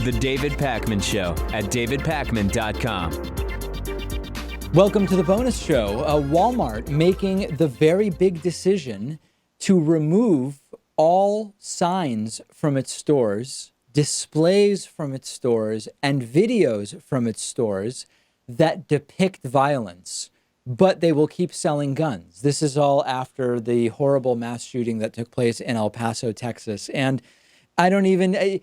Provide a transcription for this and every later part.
The David Pakman Show at davidpakman.com. Welcome to the bonus show. Walmart making the very big decision to remove all signs from its stores, displays from its stores, and videos from its stores that depict violence, but they will keep selling guns. This is all after the horrible mass shooting that took place in El Paso, Texas. And I don't even, I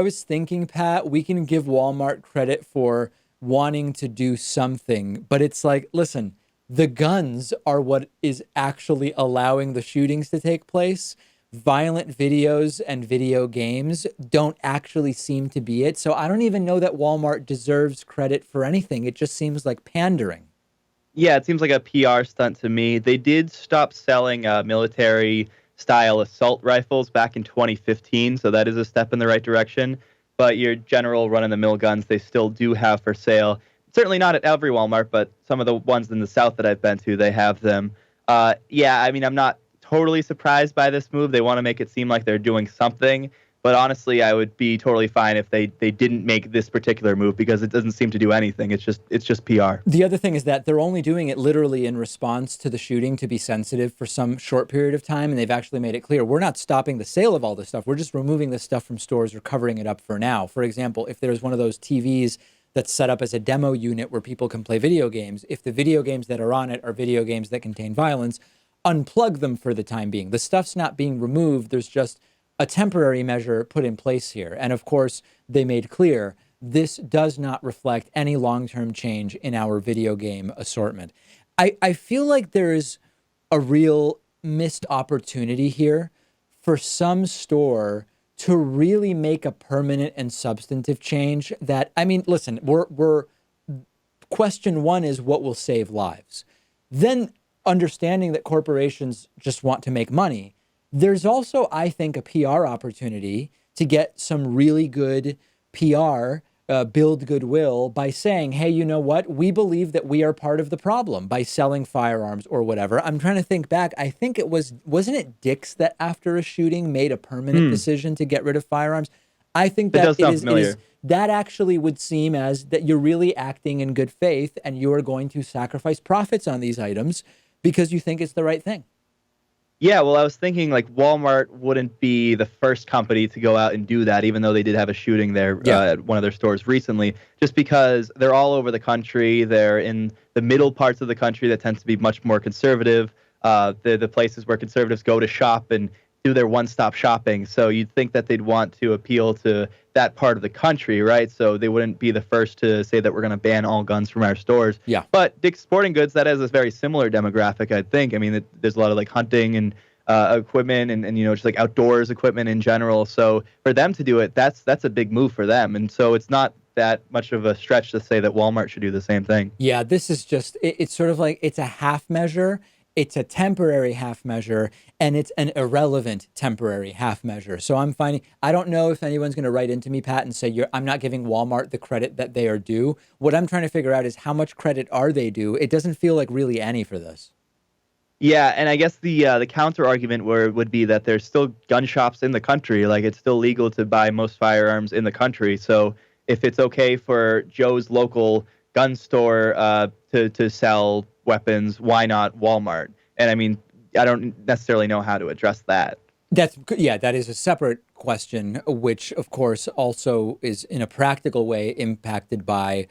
was thinking, Pat, we can give Walmart credit for wanting to do something, but it's like, listen, the guns are what is actually allowing the shootings to take place. Violent videos and video games don't actually seem to be it. So I don't even know that Walmart deserves credit for anything. It just seems like pandering. Yeah, it seems like a PR stunt to me. They did stop selling military-style assault rifles back in 2015, so that is a step in the right direction. But your general run-of-the-mill guns, they still do have for sale. Certainly not at every Walmart, but some of the ones in the South that I've been to, they have them. I'm not totally surprised by this move. They want to make it seem like they're doing something. But honestly, I would be totally fine if they didn't make this particular move because it doesn't seem to do anything. It's just PR. The other thing is that they're only doing it literally in response to the shooting to be sensitive for some short period of time. And they've actually made it clear, we're not stopping the sale of all this stuff. We're just removing this stuff from stores or covering it up for now. For example, if there's one of those TVs that's set up as a demo unit where people can play video games, if the video games that are on it are video games that contain violence, unplug them for the time being. The stuff's not being removed. There's just a temporary measure put in place here. And of course, they made clear this does not reflect any long-term change in our video game assortment. I feel like there is a real missed opportunity here for some store to really make a permanent and substantive change that, listen, we're question one is what will save lives. Then understanding that corporations just want to make money. There's also, I think, a PR opportunity to get some really good PR, build goodwill by saying, hey, you know what? We believe that we are part of the problem by selling firearms or whatever. I'm trying to think back. I think wasn't it Dick's that after a shooting made a permanent decision to get rid of firearms? I think that that actually would seem as that you're really acting in good faith and you are going to sacrifice profits on these items because you think it's the right thing. Yeah, well, I was thinking like Walmart wouldn't be the first company to go out and do that, even though they did have a shooting there at one of their stores recently, just because they're all over the country. They're in the middle parts of the country that tends to be much more conservative. The places where conservatives go to shop and do their one-stop shopping. So you'd think that they'd want to appeal to that part of the country, right? So they wouldn't be the first to say that we're going to ban all guns from our stores. Yeah. But Dick's Sporting Goods, that has a very similar demographic, I think. I mean, there's a lot of like hunting and equipment and just like outdoors equipment in general. So for them to do it, that's a big move for them. And so it's not that much of a stretch to say that Walmart should do the same thing. Yeah, this is just, it's sort of like, it's a half measure. It's a temporary half measure, and it's an irrelevant temporary half measure. So I don't know if anyone's going to write into me, Pat, and say, I'm not giving Walmart the credit that they are due. What I'm trying to figure out is how much credit are they due? It doesn't feel like really any for this. Yeah, and I guess the counter argument would be that there's still gun shops in the country. Like, it's still legal to buy most firearms in the country. So if it's okay for Joe's local gun store to sell weapons, why not Walmart? And I mean, I don't necessarily know how to address that. That is a separate question, which of course also is in a practical way impacted by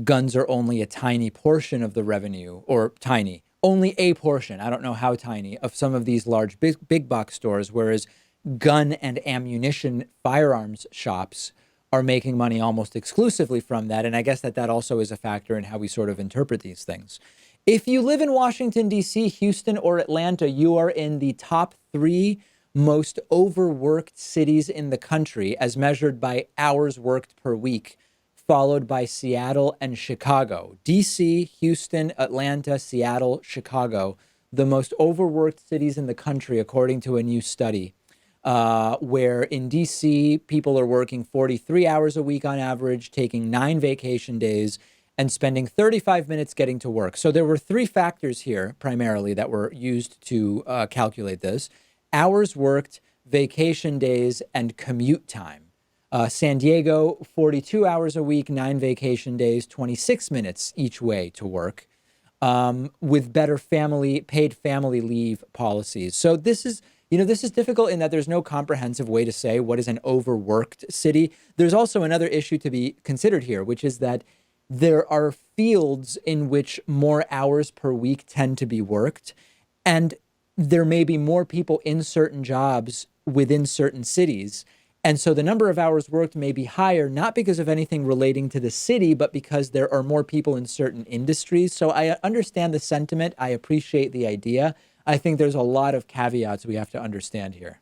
guns are only a tiny portion of the revenue, or only a portion, I don't know how tiny, of some of these large big box stores, whereas gun and ammunition firearms shops are making money almost exclusively from that. And I guess that also is a factor in how we sort of interpret these things. If you live in Washington, D.C., Houston, or Atlanta, you are in the top 3 most overworked cities in the country as measured by hours worked per week, followed by Seattle and Chicago. D.C., Houston, Atlanta, Seattle, Chicago, the most overworked cities in the country, according to a new study, where in D.C., people are working 43 hours a week on average, taking 9 vacation days, and spending 35 minutes getting to work. So there were 3 factors here, primarily, that were used to calculate this: hours worked, vacation days, and commute time. San Diego, 42 hours a week, 9 vacation days, 26 minutes each way to work, with better paid family leave policies. So this is, this is difficult in that there's no comprehensive way to say what is an overworked city. There's also another issue to be considered here, which is that there are fields in which more hours per week tend to be worked, and there may be more people in certain jobs within certain cities. And so the number of hours worked may be higher, not because of anything relating to the city, but because there are more people in certain industries. So I understand the sentiment. I appreciate the idea. I think there's a lot of caveats we have to understand here.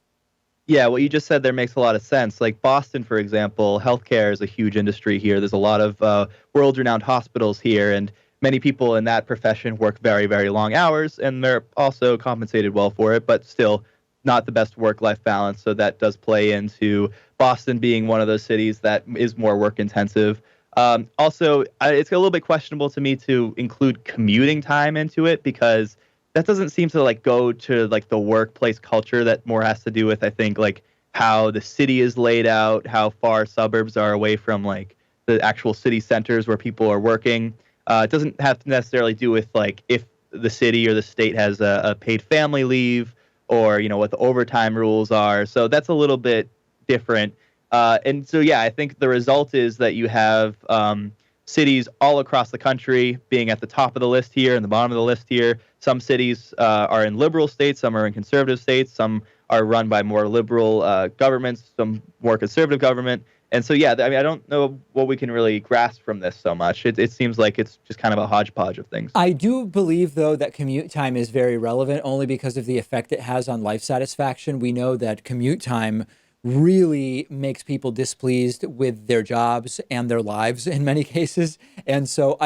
Yeah, what you just said there makes a lot of sense. Like Boston, for example, healthcare is a huge industry here. There's a lot of world-renowned hospitals here, and many people in that profession work very, very long hours, and they're also compensated well for it, but still not the best work-life balance. So that does play into Boston being one of those cities that is more work-intensive. Also, it's a little bit questionable to me to include commuting time into it, because that doesn't seem to like go to like the workplace culture. That more has to do with, I think, like how the city is laid out, how far suburbs are away from like the actual city centers where people are working. It doesn't have to necessarily do with like if the city or the state has a paid family leave, or what the overtime rules are. So that's a little bit different. And so, yeah, I think the result is that you have cities all across the country being at the top of the list here and the bottom of the list here. Some cities are in liberal states, some are in conservative states, some are run by more liberal governments, some more conservative government. And so, yeah, I mean, I don't know what we can really grasp from this so much. It seems like it's just kind of a hodgepodge of things. I do believe, though, that commute time is very relevant only because of the effect it has on life satisfaction. We know that commute time really makes people displeased with their jobs and their lives in many cases. And so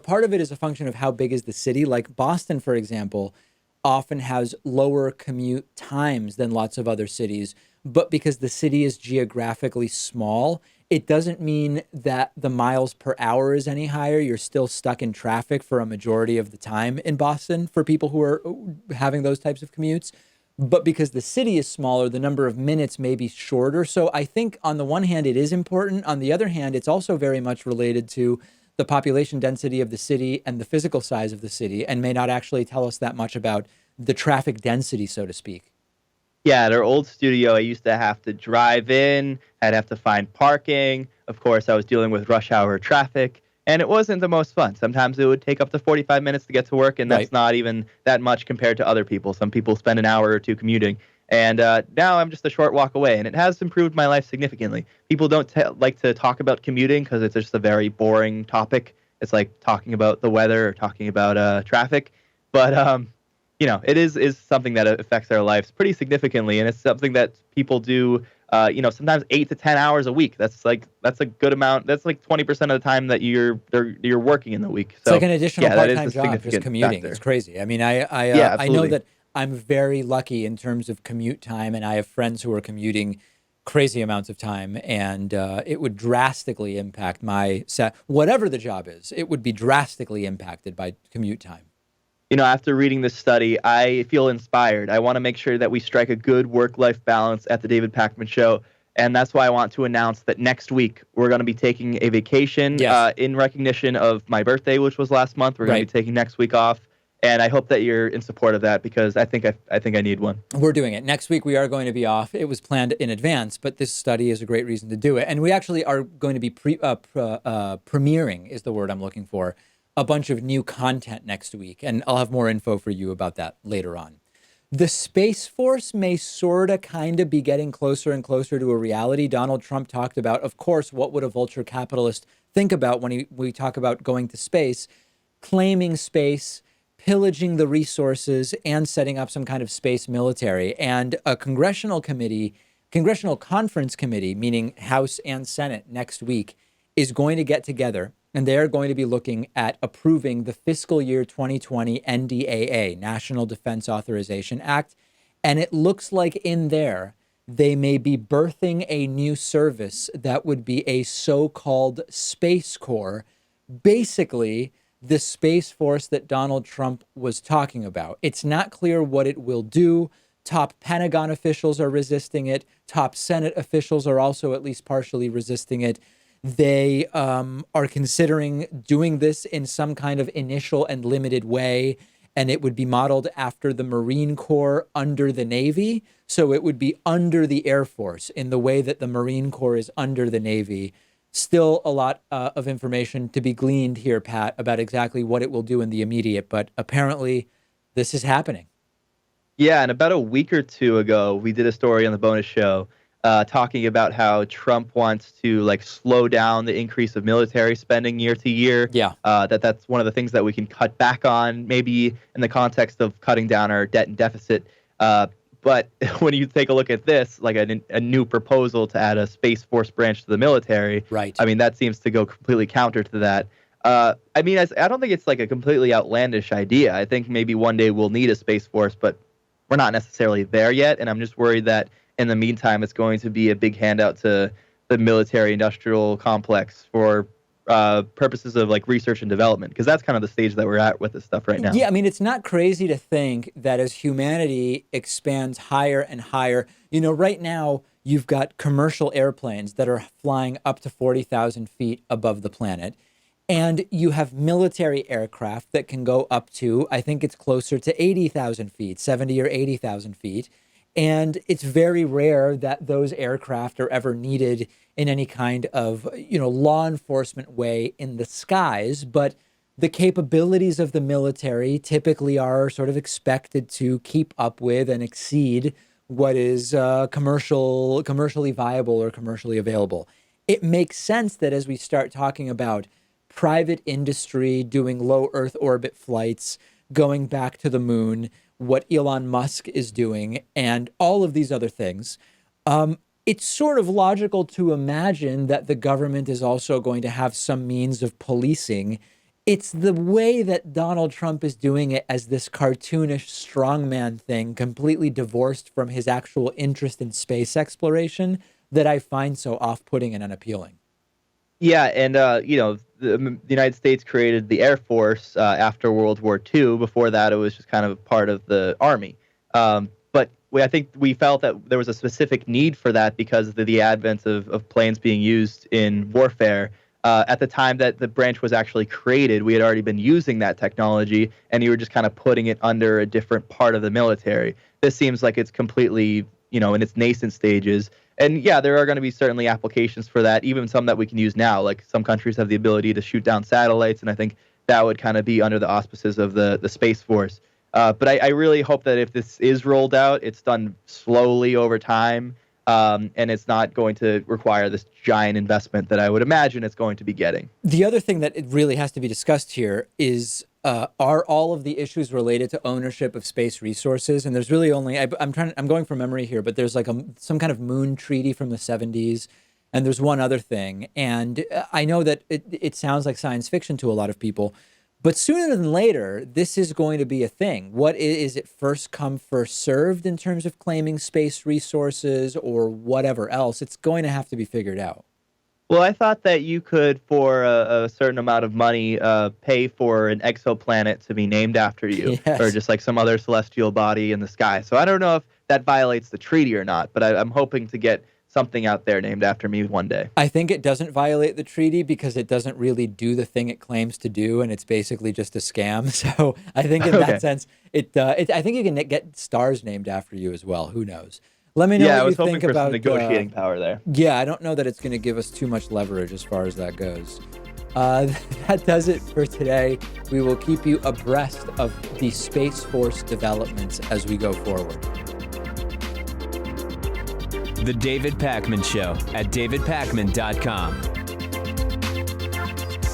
part of it is a function of how big is the city. Like Boston, for example, often has lower commute times than lots of other cities, but because the city is geographically small, it doesn't mean that the miles per hour is any higher. You're still stuck in traffic for a majority of the time in Boston for people who are having those types of commutes. But because the city is smaller, the number of minutes may be shorter. So I think on the one hand, it is important. On the other hand, it's also very much related to the population density of the city and the physical size of the city, and may not actually tell us that much about the traffic density, so to speak. Yeah, at our old studio, I used to have to drive in. I'd have to find parking. Of course, I was dealing with rush hour traffic, and it wasn't the most fun. Sometimes it would take up to 45 minutes to get to work, and that's not even that much compared to other people. Some people spend an hour or two commuting. And now I'm just a short walk away, and it has improved my life significantly. People don't like to talk about commuting because it's just a very boring topic. It's like talking about the weather or talking about traffic. But it is something that affects their lives pretty significantly, and it's something that people do. Sometimes 8 to 10 hours a week. That's a good amount. That's like 20% of the time that you're working in the week. So, it's like an additional part-time job, significant just commuting. factor. It's crazy. I mean, I know that I'm very lucky in terms of commute time, and I have friends who are commuting crazy amounts of time, and it would drastically impact whatever the job is. It would be drastically impacted by commute time. After reading this study, I feel inspired. I want to make sure that we strike a good work-life balance at the David Pakman Show. And that's why I want to announce that next week we're going to be taking a vacation in recognition of my birthday, which was last month. We're going to be taking next week off. And I hope that you're in support of that, because I think I need one. We're doing it. Next week we are going to be off. It was planned in advance, but this study is a great reason to do it. And we actually are going to be premiering, is the word I'm looking for, a bunch of new content next week, and I'll have more info for you about that later on. The Space Force may sorta kinda be getting closer and closer to a reality. Donald Trump talked about, of course, what would a vulture capitalist think about when we talk about going to space, claiming space, pillaging the resources, and setting up some kind of space military. And a congressional conference committee, meaning House and Senate, next week is going to get together, and they're going to be looking at approving the fiscal year 2020 NDAA, National Defense Authorization Act. And it looks like in there, they may be birthing a new service that would be a so-called Space Corps, basically the Space Force that Donald Trump was talking about. It's not clear what it will do. Top Pentagon officials are resisting it. Top Senate officials are also at least partially resisting it. They are considering doing this in some kind of initial and limited way, and it would be modeled after the Marine Corps under the Navy. So it would be under the Air Force in the way that the Marine Corps is under the Navy. Still a lot of information to be gleaned here, Pat, about exactly what it will do in the immediate, but apparently this is happening. Yeah, and about a week or two ago, we did a story on the bonus show talking about how Trump wants to like slow down the increase of military spending year to year. Yeah. That's one of the things that we can cut back on, maybe in the context of cutting down our debt and deficit. But when you take a look at this, like a new proposal to add a Space Force branch to the military, right? I mean, that seems to go completely counter to that. I mean, I don't think it's like a completely outlandish idea. I think maybe one day we'll need a Space Force, but we're not necessarily there yet. And I'm just worried that in the meantime, it's going to be a big handout to the military industrial complex for purposes of like research and development, because that's kind of the stage that we're at with this stuff right now. Yeah, I mean, it's not crazy to think that as humanity expands higher and higher, right now you've got commercial airplanes that are flying up to 40,000 feet above the planet. And you have military aircraft that can go up to, I think it's closer to 80,000 feet, 70 or 80,000 feet. And it's very rare that those aircraft are ever needed in any kind of, law enforcement way in the skies. But the capabilities of the military typically are sort of expected to keep up with and exceed what is commercially viable or commercially available. It makes sense that as we start talking about private industry doing low Earth orbit flights, going back to the moon, what Elon Musk is doing, and all of these other things, it's sort of logical to imagine that the government is also going to have some means of policing. It's the way that Donald Trump is doing it as this cartoonish strongman thing, completely divorced from his actual interest in space exploration, that I find so off-putting and unappealing. Yeah, and the United States created the Air Force after World War II. Before that, it was just kind of part of the Army. But I think we felt that there was a specific need for that because of the advent of planes being used in warfare. At the time that the branch was actually created, we had already been using that technology, and you were just kind of putting it under a different part of the military. This seems like it's completely, in its nascent stages. And yeah, there are going to be certainly applications for that, even some that we can use now. Like some countries have the ability to shoot down satellites, and I think that would kind of be under the auspices of the Space Force. But I really hope that if this is rolled out, it's done slowly over time, and it's not going to require this giant investment that I would imagine it's going to be getting. The other thing that it really has to be discussed here is, are all of the issues related to ownership of space resources? And there's really only, I'm going from memory here, but there's like some kind of moon treaty from the 70s. And there's one other thing. And I know that it sounds like science fiction to a lot of people, but sooner than later, this is going to be a thing. What is it, first come, first served in terms of claiming space resources or whatever else? It's going to have to be figured out. Well, I thought that you could, for a certain amount of money, pay for an exoplanet to be named after you, yes, or just like some other celestial body in the sky. So I don't know if that violates the treaty or not, but I'm hoping to get something out there named after me one day. I think it doesn't violate the treaty because it doesn't really do the thing it claims to do, and it's basically just a scam. So I think in that sense, I think you can get stars named after you as well. Who knows? Let me know what you think about. Yeah, I was hoping for some negotiating power there. Yeah, I don't know that it's going to give us too much leverage as far as that goes. That does it for today. We will keep you abreast of the Space Force developments as we go forward. The David Pakman Show at davidpakman.com.